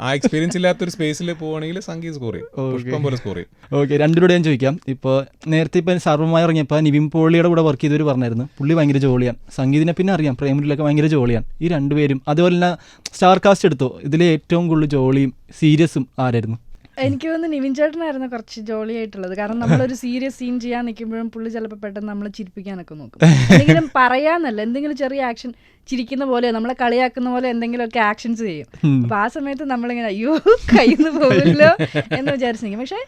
ആ എക്സ്പീരിയൻസ് ഇല്ലാത്തൊരു സ്പേസിൽ പോവുകയാണെങ്കിൽ സംഗീത് സ്കോർ ചെയ്യും, പുഷ്പം പോലെ സ്കോർ ചെയ്യും. ഓക്കെ, രണ്ടിലൂടെ ഞാൻ ചോദിക്കാം. ഇപ്പോൾ നേരത്തെ ഇപ്പം സർവ്വമായി ഇറങ്ങിയപ്പോൾ നിവിൻ പോളിയുടെ കൂടെ വർക്ക് ചെയ്തവർ പറഞ്ഞായിരുന്നു പുള്ളി ഭയങ്കര ജോളിയാണ്. സംഗീതിനെ പിന്നെ അറിയാം, പ്രേമലൊക്കെ ഭയങ്കര ജോളിയാണ്. ഈ രണ്ടുപേരും അതുപോലെ തന്നെ സ്റ്റാർ കാസ്റ്റ് എടുത്തോ, ഇതിൽ ഏറ്റവും കൂടുതൽ ജോളിയും സീരിയസും ആരായിരുന്നു? എനിക്ക് തോന്നുന്നു നിവിൻ ചേട്ടനായിരുന്നു കുറച്ച് ജോളി ആയിട്ടുള്ളത്. കാരണം നമ്മളൊരു സീരിയസ് സീൻ ചെയ്യാൻ നിൽക്കുമ്പോഴും പുള്ളി ചിലപ്പോൾ പെട്ടെന്ന് നമ്മളെ ചിരിപ്പിക്കാനൊക്കെ നോക്കും. എന്തെങ്കിലും പറയാന്നല്ല, എന്തെങ്കിലും ചെറിയ ആക്ഷൻ, ചിരിക്കുന്ന പോലെ നമ്മളെ കളിയാക്കുന്ന പോലെ എന്തെങ്കിലുമൊക്കെ ആക്ഷൻസ് ചെയ്യും. അപ്പോൾ ആ സമയത്ത് നമ്മളിങ്ങനെ അയ്യോ കയ്യിന്ന് പോകില്ലോ എന്ന് വിചാരിച്ച് നിൽക്കും. പക്ഷേ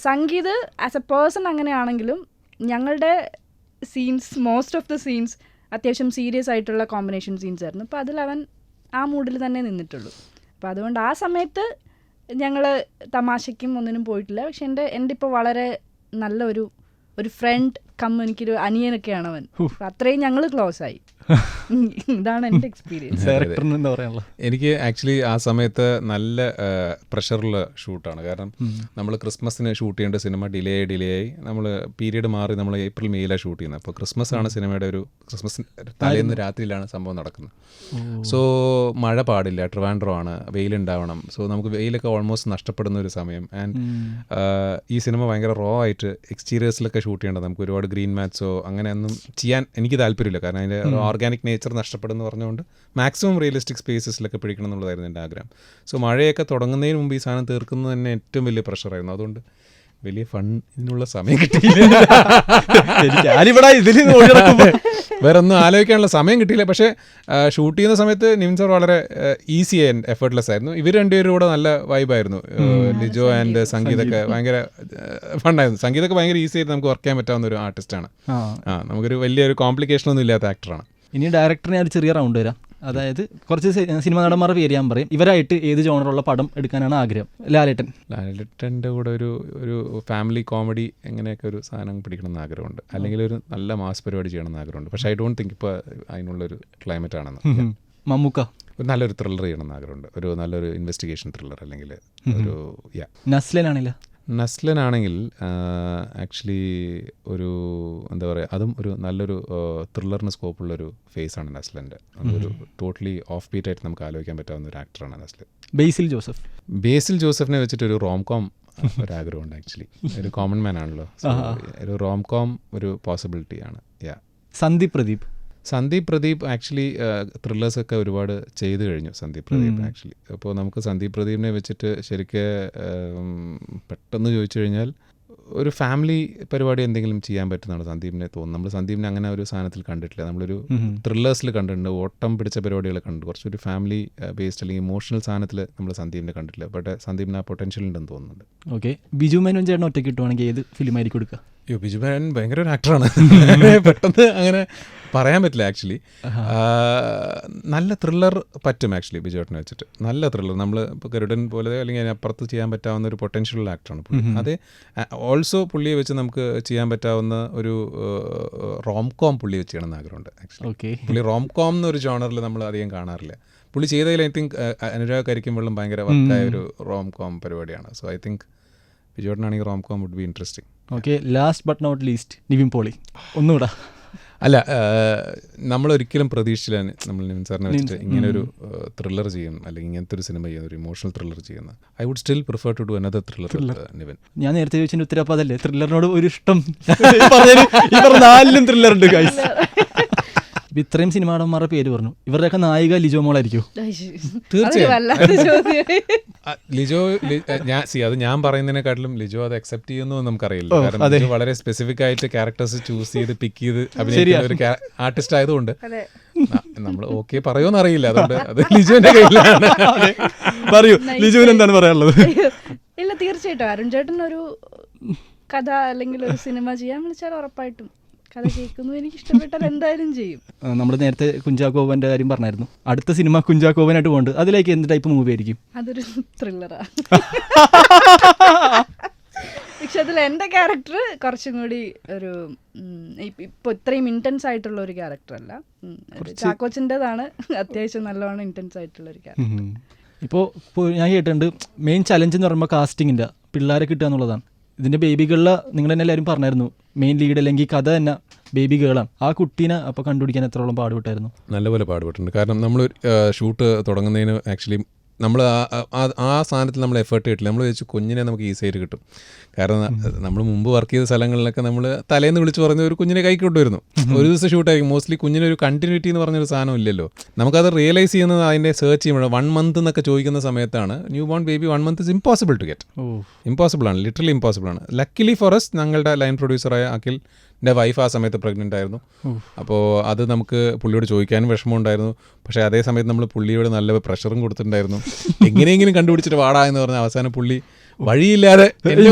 സംഗീത് ആസ് എ പേഴ്സൺ അങ്ങനെയാണെങ്കിലും ഞങ്ങളുടെ scenes, most of the scenes അത്യാവശ്യം സീരിയസ് ആയിട്ടുള്ള കോമ്പിനേഷൻ സീൻസ് ആയിരുന്നു. അപ്പോൾ അതിൽ അവൻ ആ മൂഡിൽ തന്നെ നിന്നിട്ടുള്ളൂ. അപ്പോൾ അതുകൊണ്ട് ആ സമയത്ത് ഞങ്ങൾ തമാശയ്ക്കും ഒന്നിനും പോയിട്ടില്ല. പക്ഷെ എൻ്റെ ഇപ്പോൾ വളരെ നല്ല ഒരു ഫ്രണ്ട് എനിക്കൊരു അനിയനൊക്കെയാണ് അവൻ. അത്രയും ഞങ്ങൾ ക്ലോസ് ആയി. ഇതാണ് എൻ്റെ എക്സ്പീരിയൻസ്. എനിക്ക് ആക്ച്വലി ആ സമയത്ത് നല്ല പ്രഷറുള്ള ഷൂട്ടാണ്. കാരണം നമ്മൾ ക്രിസ്മസിന് ഷൂട്ട് ചെയ്യേണ്ട സിനിമ ഡിലേ ആയി നമ്മൾ പീരീഡ് മാറി നമ്മൾ ഏപ്രിൽ മെയിലാണ് ഷൂട്ട് ചെയ്യുന്നത്. അപ്പോൾ ക്രിസ്മസ് ആണ് സിനിമയുടെ ക്രിസ്മസ് തലേന്ന് രാത്രിയിലാണ് സംഭവം നടക്കുന്നത്. സോ മഴ പാടില്ല, ട്രിവാൻഡ്രം ആണ്, വെയിലുണ്ടാവണം. സോ നമുക്ക് വെയിലൊക്കെ ഓൾമോസ്റ്റ് നഷ്ടപ്പെടുന്ന ഒരു സമയം. ആൻഡ് ഈ സിനിമ ഭയങ്കര റോ ആയിട്ട് എക്സ്റ്റീരിയേഴ്സിലൊക്കെ ഷൂട്ട് ചെയ്യേണ്ടത്. നമുക്ക് ഒരുപാട് ഗ്രീൻ മാറ്റ്സോ അങ്ങനെയൊന്നും ചെയ്യാൻ എനിക്ക് താല്പര്യമില്ല. കാരണം അതിൻ്റെ ഓർഗാനിക് നേച്ചർ നഷ്ടപ്പെടുമെന്ന് പറഞ്ഞുകൊണ്ട് മാക്സിമം റിയലിസ്റ്റിക് സ്പേസസിലൊക്കെ പിടിക്കണം എന്നുള്ളതായിരുന്നു എൻ്റെ ആഗ്രഹം. സോ മഴയൊക്കെ തുടങ്ങുന്നതിന് മുമ്പ് ഈ സാധനം തീർക്കുന്നത് തന്നെ ഏറ്റവും വലിയ പ്രഷറായിരുന്നു. അതുകൊണ്ട് വലിയ ഫണ്ടിനുള്ള സമയം കിട്ടിയില്ല. ഞാനിവിടെ ഇതിൽ വേറെ ഒന്നും ആലോചിക്കാനുള്ള സമയം കിട്ടിയില്ല. പക്ഷേ ഷൂട്ട് ചെയ്യുന്ന സമയത്ത് നിവിൻ സാർ വളരെ ഈസി ആൻഡ് എഫേർട്ട്ലെസ് ആയിരുന്നു. ഇവർ രണ്ടുപേരും കൂടെ നല്ല വൈബായിരുന്നു. ലിജോ ആൻഡ് സംഗീതൊക്കെ ഭയങ്കര ഫണ്ടായിരുന്നു. സംഗീതൊക്കെ ഭയങ്കര ഈസി ആയിട്ട് നമുക്ക് വർക്ക് ചെയ്യാൻ പറ്റാവുന്ന ഒരു ആർട്ടിസ്റ്റാണ്. നമുക്കൊരു വലിയൊരു കോംപ്ലിക്കേഷൻ ഒന്നും ഇല്ലാത്ത ആക്ടറാണ്. ഇനി ഡയറക്ടറിനെ ഒരു ചെറിയ റൗണ്ട് വരാം. അതായത് കുറച്ച് സിനിമാ നടന്മാരുടെ പേര് ഞാൻ പറയും. ഇവരായിട്ട് ഏത് ജോണറുള്ള പടം എടുക്കാനാണ് ആഗ്രഹം? ലാലേട്ടൻ്റെ കൂടെ ഒരു ഫാമിലി കോമഡി എങ്ങനെയൊക്കെ ഒരു സാധനം പിടിക്കണമെന്ന് ആഗ്രഹമുണ്ട്. അല്ലെങ്കിൽ ഒരു നല്ല മാസ് പരിപാടി ചെയ്യണമെന്ന് ആഗ്രഹമുണ്ട്. പക്ഷേ ഐ ഡോണ്ട് തിങ്ക് ഇപ്പോൾ അതിനുള്ളൊരു ക്ലൈമറ്റ് ആണെന്ന്. മമ്മൂക്ക ഒരു നല്ലൊരു ത്രില്ലർ ചെയ്യണമെന്ന് ആഗ്രഹമുണ്ട്. ഒരു നല്ലൊരു ഇൻവെസ്റ്റിഗേഷൻ ത്രില്ലർ അല്ലെങ്കിൽ ഒരു നസ്ലനാണില്ല. നസ്ലനാണെങ്കിൽ ആക്ച്വലി ഒരു എന്താ പറയുക, അതും ഒരു നല്ലൊരു ത്രില്ലറിന് സ്കോപ്പുള്ളൊരു ഫേസാണ് നസ്ലൻ്റെ. അതൊരു ടോട്ടലി ഓഫ് ബീറ്റായിട്ട് നമുക്ക് ആലോചിക്കാൻ പറ്റാവുന്ന ഒരു ആക്ടറാണ് നസ്ലൻ. ബേസിൽ ജോസഫിനെ വെച്ചിട്ട് ഒരു റോം കോം ഒരാഗ്രഹമുണ്ട്. ആക്ച്വലി ഒരു കോമൺ മാൻ ആണല്ലോ, ഒരു റോം കോം ഒരു പോസിബിലിറ്റി ആണ്. സന്ദീപ് പ്രദീപ് ആക്ച്വലി ത്രില്ലേഴ്സൊക്കെ ഒരുപാട് ചെയ്തു കഴിഞ്ഞു സന്ദീപ് പ്രദീപ് ആക്ച്വലി. അപ്പോൾ നമുക്ക് സന്ദീപ് പ്രദീപിനെ വെച്ചിട്ട് ശരിക്കും പെട്ടെന്ന് ചോദിച്ചു കഴിഞ്ഞാൽ ഒരു ഫാമിലി പരിപാടി എന്തെങ്കിലും ചെയ്യാൻ പറ്റുന്നതാണ് സന്ദീപിനെ തോന്നുന്നു. നമ്മൾ സന്ദീപിനെ അങ്ങനെ ഒരു സാധനത്തിൽ കണ്ടിട്ടില്ല. നമ്മളൊരു ത്രില്ലേഴ്സിൽ കണ്ടിട്ടുണ്ട്, ഓട്ടം പിടിച്ച പരിപാടികൾ കണ്ടിട്ടുണ്ട്. കുറച്ചൊരു ഫാമിലി ബേസ്ഡ് അല്ലെങ്കിൽ ഇമോഷണൽ സാധനത്തിൽ നമ്മൾ സന്ദീപിനെ കണ്ടിട്ടില്ല. ബട്ട് സന്ദീപിന് ആ പൊട്ടൻഷ്യൽ ഉണ്ടെന്ന് തോന്നുന്നുണ്ട്. ഓക്കെ, ബിജു മേനോൻ ചേട്ടൻ ഒറ്റയ്ക്ക് കിട്ടുവാണെങ്കിൽ ഏത് ഫിലിമായിരിക്കും കൊടുക്കുക? ബിജു മേനോൻ ഭയങ്കര ഒരു ആക്ടറാണ്. പെട്ടെന്ന് അങ്ങനെ പറയാൻ പറ്റില്ല ആക്ച്വലി. നല്ല ത്രില്ലർ പറ്റും ആക്ച്വലി ബിജുവേട്ടനെ വെച്ചിട്ട്. നല്ല ത്രില്ലർ നമ്മൾ ഇപ്പോൾ ഗരുഡൻ പോലെ അല്ലെങ്കിൽ അതിനപ്പുറത്ത് ചെയ്യാൻ പറ്റാവുന്ന ഒരു പൊട്ടൻഷ്യൽ ആക്ടറാണ് പുള്ളി. അതേ ഓൾസോ പുള്ളിയെ വെച്ച് നമുക്ക് ചെയ്യാൻ പറ്റാവുന്ന ഒരു റോം കോം പുള്ളി വെച്ച് ചെയ്യണമെന്ന് ആഗ്രഹമുണ്ട് ആക്ച്വലി. പുള്ളി റോം കോം എന്നൊരു ജോണറിൽ നമ്മൾ അധികം കാണാറില്ല. പുള്ളി ചെയ്തതിൽ ഐ തിങ്ക് അനുരാഗ് കരിക്കുമ്പോഴും ഭയങ്കര വർക്കായ ഒരു റോം കോം പരിപാടിയാണ്. സോ ഐ തിങ്ക് ബിജുവേട്ടനാണെങ്കിൽ rom com would be interesting. Okay, last but not least Nivin Pauly. ഒന്നുകൂടാ അല്ല, നമ്മളൊരിക്കലും പ്രതീക്ഷിച്ചില്ല നമ്മൾ നിവിൻ സാറിനെ വെച്ചിട്ട് ഇങ്ങനെ ഒരു ത്രില്ലർ ചെയ്യും അല്ലെങ്കിൽ ഇങ്ങനത്തെ ഒരു സിനിമ ചെയ്യുന്ന ഒരു ഇമോഷണൽ ത്രില്ലർ ചെയ്യുന്ന. I would still prefer to do another thriller Nivin. ഞാൻ നേരത്തെ ചോദിച്ചതിന്റെ ഉത്തരം അപ്പോൾ അതല്ലേ, ത്രില്ലറിനോട് ഒരു ഇഷ്ടം. നാലിലും ത്രില്ലർ ഉണ്ട് ഗൈസ്. ഇത്രയും സിനിമാടന്മാരുടെ പേര് പറഞ്ഞു, ഇവരുടെയൊക്കെ നായിക ലിജോ മോളായിരിക്കും? ലിജോ അത് ഞാൻ പറയുന്നതിനെക്കാട്ടിലും ലിജോ അത് അക്സെപ്റ്റ് ചെയ്യുന്നു നമുക്കറിയില്ല. കാരണം ലിജോ വളരെ സ്പെസിഫിക് ആയിട്ട് ക്യാരക്ടേഴ്സ് ചൂസ് ചെയ്ത് പിക്ക് ചെയ്ത് അഭിനയിക്കുന്ന ഒരു ആർട്ടിസ്റ്റ് ആയതുകൊണ്ട് നമ്മൾ ഓക്കെ പറയുമെന്ന് അറിയില്ല. അതുകൊണ്ട് അത് ലിജോന്റെ കയ്യിലാണ്. പറയൂ, ലിജോന് എന്താണ് പറയാനുള്ളത്? ഇല്ല, തീർച്ചയായിട്ടും അരുൺ ചേട്ടൻ ഒരു കഥ അല്ലെങ്കിൽ ഒരു സിനിമ ചെയ്യാൻ വിളിച്ചാൽ ഉറപ്പായിട്ടും കഥ കേൾക്കുന്നു, എനിക്ക് ഇഷ്ടപ്പെട്ടാൽ എന്തായാലും ചെയ്യും. നമ്മൾ നേരത്തെ കുഞ്ചാക്കോവന്റെ കാര്യം പറഞ്ഞായിരുന്നു. അടുത്ത സിനിമ കുഞ്ചാക്കോവനായിട്ട് പോകുന്നുണ്ട്. അതിലേക്ക് എന്ത് ടൈപ്പ് മൂവി ആയിരിക്കും? അതൊരു ത്രില്ലറാണ്. പക്ഷെ അതിൽ എൻ്റെ ക്യാരക്ടർ കുറച്ചും കൂടി ഒരു ഇപ്പോൾ ഇത്രയും ഇൻറ്റൻസ് ആയിട്ടുള്ള ഒരു ക്യാരക്ടറല്ല. ചാക്കോച്ചിൻ്റെതാണ് അത്യാവശ്യം നല്ലോണം ഇൻറ്റൻസ് ആയിട്ടുള്ള ഒരു ക്യാരക്ടർ. ഇപ്പോൾ ഞാൻ കേട്ടിട്ടുണ്ട് മെയിൻ ചലഞ്ച് എന്ന് പറയുമ്പോൾ കാസ്റ്റിങ്ങിൻ്റെ പിള്ളേരെ കിട്ടുക എന്നുള്ളതാണ്. ഇതിൻ്റെ ബേബി ഗേളിൽ നിങ്ങൾ തന്നെ എല്ലാവരും പറഞ്ഞായിരുന്നു മെയിൻ ലീഡ് അല്ലെങ്കിൽ കഥ തന്നെ ബേബി ഗേളാണ്. ആ കുട്ടീനെ അപ്പോൾ കണ്ടുപിടിക്കാൻ എത്രത്തോളം പാടുപെട്ടായിരുന്നു? നല്ലപോലെ പാടുപെട്ടിട്ടുണ്ട്. കാരണം നമ്മൾ ഷൂട്ട് തുടങ്ങുന്നതിന് ആക്ച്വലി നമ്മൾ ആ സാധനത്തിൽ നമ്മൾ എഫേർട്ട് കിട്ടില്ല. നമ്മൾ വെച്ച് കുഞ്ഞിനെ നമുക്ക് ഈസി ആയിട്ട് കിട്ടും. കാരണം നമ്മൾ മുമ്പ് വർക്ക് ചെയ്ത സ്ഥലങ്ങളിലൊക്കെ നമ്മൾ തലേന്ന് വിളിച്ച് പറഞ്ഞ ഒരു കുഞ്ഞിനെ കൈക്ക് കൊണ്ടുവരുന്നു. ഒരു ദിവസം ഷൂട്ടായിരിക്കും. മോസ്റ്റ്ലി കുഞ്ഞിനൊരു കണ്ടിന്യൂറ്റി എന്ന് പറഞ്ഞൊരു സാധനം ഇല്ലല്ലോ. നമുക്കത് റിയലൈസ് ചെയ്യുന്നത് അതിൻ്റെ സെർച്ച് ചെയ്യുമ്പോൾ 1 month എന്നൊക്കെ ചോദിക്കുന്ന സമയത്താണ്. New born baby 1 month is impossible to get. Impossible ആണ്, ലിറ്ററലി ഇമ്പോസിബിൾ ആണ്. ലക്കിലി ഫോർ us ഞങ്ങളുടെ ലൈൻ പ്രൊഡ്യൂസറായ അഖിലിൻ്റെ വൈഫ് ആ സമയത്ത് പ്രഗ്നൻ്റ് ആയിരുന്നു. അപ്പോൾ അത് നമുക്ക് പുള്ളിയോട് ചോദിക്കാനും വിഷമമുണ്ടായിരുന്നു. പക്ഷേ അതേ സമയത്ത് നമ്മൾ പുള്ളിയോട് നല്ല പ്രഷറും കൊടുത്തിട്ടുണ്ടായിരുന്നു. എങ്ങനെയെങ്കിലും കണ്ടുപിടിച്ചിട്ട് വാടാ എന്ന് പറഞ്ഞ അവസാനം പുള്ളി വഴിയില്ലാതെ എൻ്റെ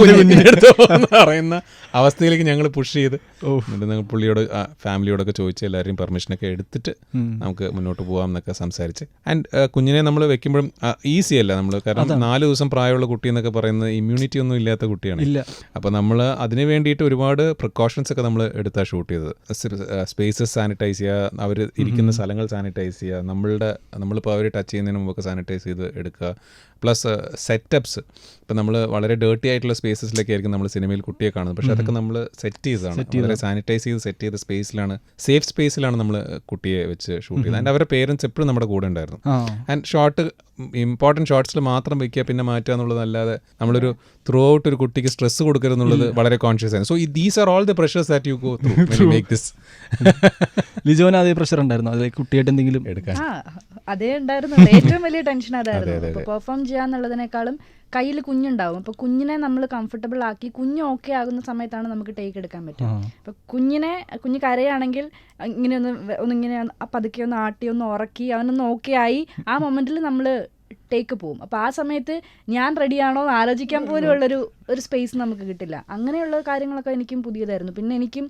കുഞ്ഞിൻ്റെ അടുത്ത് പറയുന്ന അവസ്ഥയിലേക്ക് ഞങ്ങൾ പുഷ് ചെയ്ത് എന്നിട്ട് ഞങ്ങൾ പുള്ളിയോട് ഫാമിലിയോടൊക്കെ ചോദിച്ച് എല്ലാവരെയും പെർമിഷനൊക്കെ എടുത്തിട്ട് നമുക്ക് മുന്നോട്ട് പോകാം എന്നൊക്കെ സംസാരിച്ച്. ആൻഡ് കുഞ്ഞിനെ നമ്മൾ വെക്കുമ്പോഴും ഈസി അല്ല നമ്മൾ, കാരണം 4 ദിവസം പ്രായമുള്ള കുട്ടി എന്നൊക്കെ പറയുന്നത് ഇമ്മ്യൂണിറ്റി ഒന്നും ഇല്ലാത്ത കുട്ടിയാണ്. അപ്പോൾ നമ്മൾ അതിന് വേണ്ടിയിട്ട് ഒരുപാട് പ്രിക്കോഷൻസ് ഒക്കെ നമ്മൾ എടുത്താൽ ഷൂട്ട് ചെയ്തത്. സ്പേസസ് സാനിറ്റൈസ് ചെയ്യുക, അവർ ഇരിക്കുന്ന സ്ഥലങ്ങൾ സാനിറ്റൈസ് ചെയ്യുക, നമ്മളിപ്പോൾ അവർ ടച്ച് ചെയ്യുന്നതിന് മുമ്പൊക്കെ സാനിറ്റൈസ് ചെയ്ത് എടുക്കുക. പ്ലസ് സെറ്റപ്സ്, ഇപ്പം നമ്മൾ വളരെ ഡേർട്ടി ആയിട്ടുള്ള സ്പേസസിലൊക്കെ ആയിരിക്കും നമ്മൾ സിനിമയിൽ കുട്ടിയെ കാണുന്നത്. പക്ഷേ അതൊക്കെ നമ്മൾ സെറ്റ് ചെയ്തതാണ്, വളരെ സാനിറ്റൈസ് ചെയ്ത് സെറ്റ് ചെയ്ത സ്പേസിലാണ്, സേഫ് സ്പേസിലാണ് നമ്മൾ കുട്ടിയെ വെച്ച് ഷൂട്ട് ചെയ്തത്. ആൻഡ് അവരുടെ പേരൻസ് എപ്പോഴും നമ്മുടെ കൂടെ ഉണ്ടായിരുന്നു. ആൻഡ് ഷോട്ട് ഇമ്പോർട്ടൻറ്റ് ഷോട്ട്സിൽ മാത്രം വയ്ക്കുക, പിന്നെ മാറ്റുക എന്നുള്ളതല്ലാതെ നമ്മളൊരു ത്രൂ ഔട്ട് ഒരു കുട്ടിക്ക് സ്ട്രെസ് കൊടുക്കരുതെന്നുള്ളത് വളരെ കോൺഷ്യസ് ആയിരുന്നു. So these are all the pressures that you go through when you make this. ലിജോന് അതേ പ്രഷർ ഉണ്ടായിരുന്നു അതിലേക്ക് കുട്ടിയായിട്ട് എന്തെങ്കിലും എടുക്കാൻ? അതേ ഉണ്ടായിരുന്നുള്ളൂ. ഏറ്റവും വലിയ ടെൻഷൻ അതായിരുന്നു. ഇപ്പോൾ പെർഫോം ചെയ്യാന്നുള്ളതിനേക്കാളും കയ്യിൽ കുഞ്ഞുണ്ടാവും. അപ്പോൾ കുഞ്ഞിനെ നമ്മൾ കംഫർട്ടബിൾ ആക്കി കുഞ്ഞ് ഓക്കെ ആകുന്ന സമയത്താണ് നമുക്ക് ടേക്ക് എടുക്കാൻ പറ്റും. അപ്പോൾ കുഞ്ഞ് കരയാണെങ്കിൽ ഇങ്ങനെ ഒന്നിങ്ങനെ പതുക്കെ ഒന്ന് ആട്ടി ഒന്ന് ഉറക്കി അവനൊന്ന് ഓക്കെ ആയി ആ മൊമെന്റിൽ നമ്മൾ ടേക്ക് പോവും. അപ്പോൾ ആ സമയത്ത് ഞാൻ റെഡിയാണോ എന്ന് ആലോചിക്കാൻ പോലും ഒരു സ്പേസ് നമുക്ക് കിട്ടില്ല. അങ്ങനെയുള്ള കാര്യങ്ങളൊക്കെ എനിക്കും പുതിയതായിരുന്നു. പിന്നെ എനിക്കും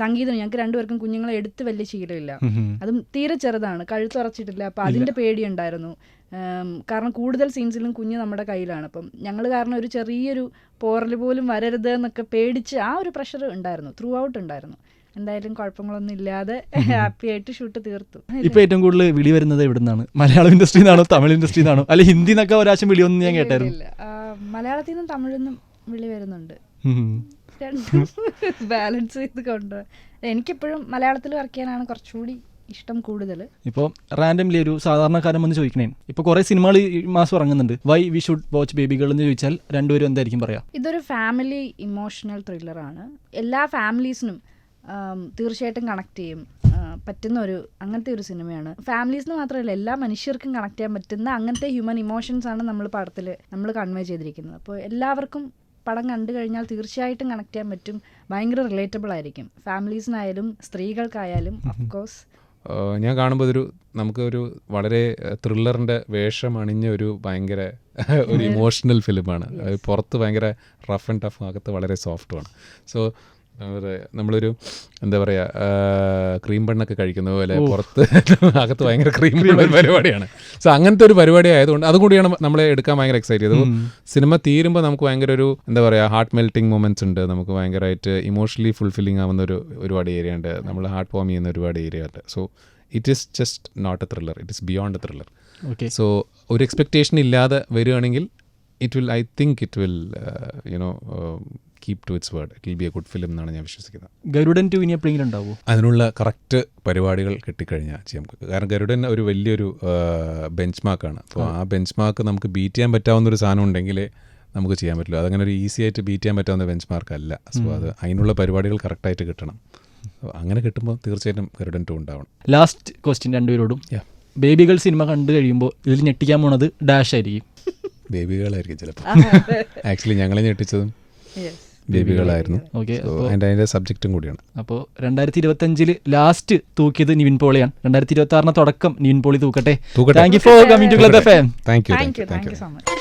സംഗീതം, ഞങ്ങൾക്ക് രണ്ടുപേർക്കും കുഞ്ഞുങ്ങളെ എടുത്ത് വലിയ ശീലമില്ല. അതും തീരെ ചെറുതാണ്, കഴുത്തുറച്ചിട്ടില്ല. അപ്പോൾ അതിൻ്റെ പേടിയുണ്ടായിരുന്നു. കാരണം കൂടുതൽ സീൻസിലും കുഞ്ഞ് നമ്മുടെ കയ്യിലാണ്. അപ്പം ഞങ്ങൾ കാരണം ഒരു ചെറിയൊരു പോറൽ പോലും വരരുത് എന്നൊക്കെ പേടിച്ച് ആ ഒരു പ്രഷർ ഉണ്ടായിരുന്നു, ത്രൂ ഔട്ട് ഉണ്ടായിരുന്നു. എന്തായാലും കുഴപ്പങ്ങളൊന്നും ഇല്ലാതെ ഹാപ്പി ആയിട്ട് ഷൂട്ട് തീർത്തു. ഇപ്പൊ ഏറ്റവും കൂടുതൽ വിളി വരുന്നത് എവിടെ നിന്നാണ്? മലയാളം ഇൻഡസ്ട്രിയിൽ നിന്നാണോ, തമിഴ് ഇൻഡസ്ട്രിയിൽ നിന്നാണോ, അല്ലെ ഹിന്ദി എന്നൊക്കെ ഒരാശം വിളിയൊന്നും ഞാൻ കേട്ടായിരുന്നു. മലയാളത്തിൽ നിന്നും തമിഴിൽ നിന്നും വിളി വരുന്നുണ്ട്. രണ്ടും ബാലൻസ് ചെയ്ത് കൊണ്ടുപോകാൻ എനിക്കെപ്പോഴും മലയാളത്തിൽ വർക്ക് ചെയ്യാനാണ് കുറച്ചുകൂടി ഇഷ്ടം കൂടുതൽ. ഇപ്പോൾ റാൻഡംലി ഒരു സാധാരണക്കാരൻ വന്ന് ചോദിക്കണേ, ഇപ്പോൾ കുറേ സിനിമകൾ ഈ മാസം ഇറങ്ങുന്നുണ്ട്, why we should watch baby girl എന്ന് ചോദിച്ചാൽ രണ്ടുപേരും എന്തായിരിക്കും പറയാ? ഇതൊരു ഫാമിലി ഇമോഷണൽ ത്രില്ലറാണ്. എല്ലാ ഫാമിലീസിനും തീർച്ചയായിട്ടും കണക്ട് ചെയ്യും പറ്റുന്ന അങ്ങനത്തെ ഒരു സിനിമയാണ്. ഫാമിലീസിന് മാത്രമല്ല എല്ലാ മനുഷ്യർക്കും കണക്ട് ചെയ്യാൻ പറ്റുന്ന അങ്ങനത്തെ ഹ്യൂമൻ ഇമോഷൻസ് ആണ് നമ്മൾ പടത്തിൽ നമ്മൾ കൺവേ ചെയ്തിരിക്കുന്നത്. അപ്പോൾ എല്ലാവർക്കും പടം കണ്ടു കഴിഞ്ഞാൽ തീർച്ചയായിട്ടും കണക്ട് ചെയ്യാൻ പറ്റും. ഭയങ്കര റിലേറ്റബിൾ ആയിരിക്കും, ഫാമിലീസിനായാലും സ്ത്രീകൾക്കായാലും. ഓഫ്കോഴ്സ് ഞാൻ കാണുമ്പോൾ നമുക്കൊരു വളരെ ത്രില്ലറിൻ്റെ വേഷം അണിഞ്ഞ ഒരു ഭയങ്കര ഒരു ഇമോഷണൽ ഫിലിമാണ്. പുറത്ത് ഭയങ്കര റഫ് ആൻഡ് ടഫ്, അകത്ത് വളരെ സോഫ്റ്റുമാണ്. സോ നമ്മളൊരു എന്താ പറയുക, ക്രീം ബണ്ണൊക്കെ കഴിക്കുന്ന പോലെ പുറത്ത് അകത്ത് ഭയങ്കര ക്രീം പരിപാടിയാണ്. സോ അങ്ങനത്തെ ഒരു പരിപാടി ആയതുകൊണ്ട് അതുകൂടിയാണ് നമ്മളെ എടുക്കാൻ ഭയങ്കര എക്സൈറ്റ് ചെയ്തത്. സിനിമ തീരുമ്പോൾ നമുക്ക് ഭയങ്കര ഒരു എന്താ പറയുക, ഹാർട്ട് മെൽറ്റിംഗ് മൊമെന്റ്സ് ഉണ്ട്. നമുക്ക് ഭയങ്കരമായിട്ട് ഇമോഷണലി ഫുൾഫില്ലിംഗ് ആവുന്ന ഒരുപാട് ഏരിയ ഉണ്ട്. നമ്മൾ ഹാർട്ട് ഫോം ചെയ്യുന്ന ഒരുപാട് ഏരിയ ഉണ്ട്. So it is just not a thriller, it is beyond a thriller. So ഒരു എക്സ്പെക്ടേഷൻ ഇല്ലാതെ വരികയാണെങ്കിൽ I think it will keep to its word. It will be a good film എന്നാണ് ഞാൻ വിശ്വസിക്കുന്നത്. ഗരുഡൻ 2 ഇനി എപ്പോഴെങ്കിലും ഉണ്ടാവുമോ? അതിനുള്ള കറക്റ്റ് പരിപാടികൾ കിട്ടിക്കഴിഞ്ഞാൽ ചെയ്യാം. കാരണം ഗരുഡൻ ഒരു വലിയൊരു ബെഞ്ച് മാർക്കാണ്. അപ്പോൾ ആ ബെഞ്ച് മാർക്ക് നമുക്ക് ബീറ്റ് ചെയ്യാൻ പറ്റാവുന്നൊരു സാധനം ഉണ്ടെങ്കിലേ നമുക്ക് ചെയ്യാൻ പറ്റില്ല. അതങ്ങനെ ഒരു ഈസി ആയിട്ട് ബീറ്റ് ചെയ്യാൻ പറ്റാവുന്ന ബെഞ്ച് മാർക്കല്ല. സോ അതിനുള്ള പരിപാടികൾ കറക്റ്റായിട്ട് കിട്ടണം. അങ്ങനെ കിട്ടുമ്പോൾ തീർച്ചയായിട്ടും ഗരുഡൻ 2 ഉണ്ടാവണം. ലാസ്റ്റ് ക്വസ്റ്റ്യൻ രണ്ടുപേരോടും, ബേബികൾ സിനിമ കണ്ടു കഴിയുമ്പോൾ ഇതിൽ ഞെട്ടിക്കാൻ പോണത് ഡാഷ് ആയിരിക്കും. ബേബികളായിരിക്കും ചിലപ്പോൾ. ആക്ച്വലി ഞങ്ങളെ ഞെട്ടിച്ചതും ബേബികളായിരുന്നു. അതിന്റെ സബ്ജക്റ്റും കൂടിയാണ്. അപ്പോൾ 2025 ലാസ്റ്റ് തൂക്കിയത് നിവിൻ പോളിയാണ്. 2026 തുടക്കം നിവിൻ പോളി തൂക്കട്ടെ. Thank you for coming to club FM. Thank you so much.